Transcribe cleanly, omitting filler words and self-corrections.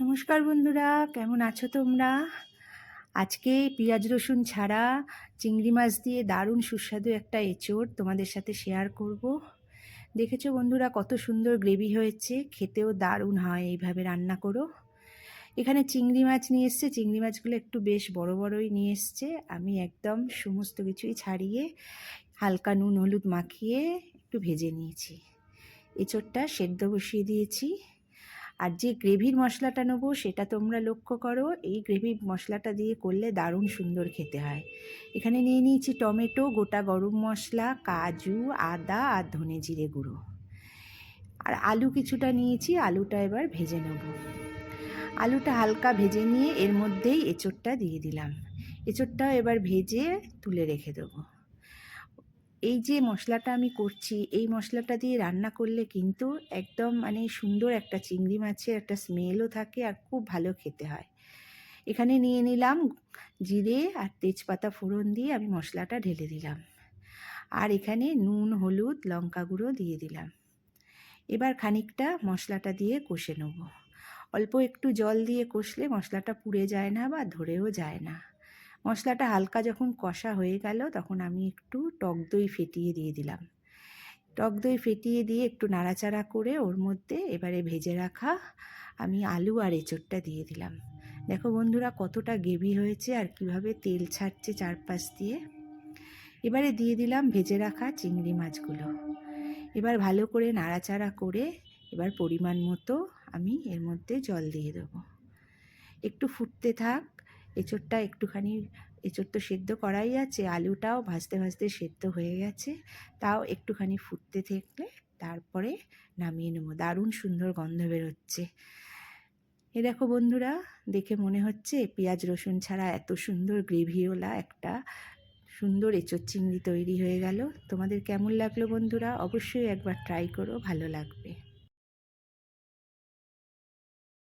নমস্কার বন্ধুরা, কেমন আছো তোমরা? আজকে পেঁয়াজ রসুন ছাড়া চিংড়ি মাছ দিয়ে দারুণ সুস্বাদু একটা এঁচোড় তোমাদের সাথে শেয়ার করব। দেখেছো বন্ধুরা কত সুন্দর গ্রেভি হয়েছে, খেতেও দারুণ হয় এইভাবে রান্না করো। এখানে চিংড়ি মাছ নিয়ে এসছে, চিংড়ি মাছগুলো একটু বেশ বড় বড়ই নিয়ে এসছে। আমি একদম সমস্ত কিছুই ছাড়িয়ে হালকা নুন হলুদ মাখিয়ে একটু ভেজে নিয়েছি। এঁচোড়টা সেদ্ধ বসিয়ে দিয়েছি। আর যে গ্রেভির মশলাটা নেবো সেটা তোমরা লক্ষ্য করো, এই গ্রেভির মশলাটা দিয়ে করলে দারুণ সুন্দর খেতে হয়। এখানে নিয়ে নিয়েছি টমেটো, গোটা গরম মশলা, কাজু, আদা আর ধনে জিরে গুঁড়ো। আর আলু কিছুটা নিয়েছি, আলুটা এবার ভেজে নেব। আলুটা হালকা ভেজে নিয়ে এর মধ্যেই এঁচোড়টা দিয়ে দিলাম। এঁচোড়টাও এবার ভেজে তুলে রেখে দেবো। এই যে মশলাটা আমি করছি, এই মশলাটা দিয়ে রান্না করলে কিন্তু একদম সুন্দর একটা চিংড়ি মাছের একটা স্মেলও থাকে আর খুব ভালো খেতে হয়। এখানে নিয়ে নিলাম জিরে আর তেজপাতা ফোড়ন দিয়ে আমি মশলাটা ঢেলে দিলাম। আর এখানে নুন হলুদ লঙ্কা গুঁড়ো দিয়ে দিলাম। এবার খানিকটা মশলাটা দিয়ে কষে নেব। অল্প একটু জল দিয়ে কষলে মশলাটা পুড়ে যায় না বা ধরেও যায় না। মশলাটা হালকা যখন কষা হয়ে গেল তখন আমি একটু টক দই ফেটিয়ে দিয়ে দিলাম। টক দই ফেটিয়ে দিয়ে একটু নাড়াচাড়া করে ওর মধ্যে এবারে ভেজে রাখা আমি আলু আর এঁচোড়টা দিয়ে দিলাম। দেখো বন্ধুরা কতটা গ্রেভি হয়েছে আর কিভাবে তেল ছাড়ছে চারপাশ দিয়ে। এবারে দিয়ে দিলাম ভেজে রাখা চিংড়ি মাছগুলো। এবার ভালো করে নাড়াচাড়া করে এবার পরিমাণ মতো আমি এর মধ্যে জল দিয়ে দেবো। একটু ফুটতে থাক। এঁচোড়টা একটুখানি, এঁচোড় তো সেদ্ধ করাই আছে, আলুটাও ভাজতে ভাজতে সেদ্ধ হয়ে গেছে, তাও একটুখানি ফুটতে থাকলে তারপরে নামিয়ে নেবো। দারুণ সুন্দর গন্ধ বেরোচ্ছে। এ দেখো বন্ধুরা, দেখে মনে হচ্ছে পেঁয়াজ রসুন ছাড়া এত সুন্দর গ্রেভিওয়ালা একটা সুন্দর এঁচোড় চিংড়ি তৈরি হয়ে গেল। তোমাদের কেমন লাগলো বন্ধুরা? অবশ্যই একবার ট্রাই করো, ভালো লাগবে।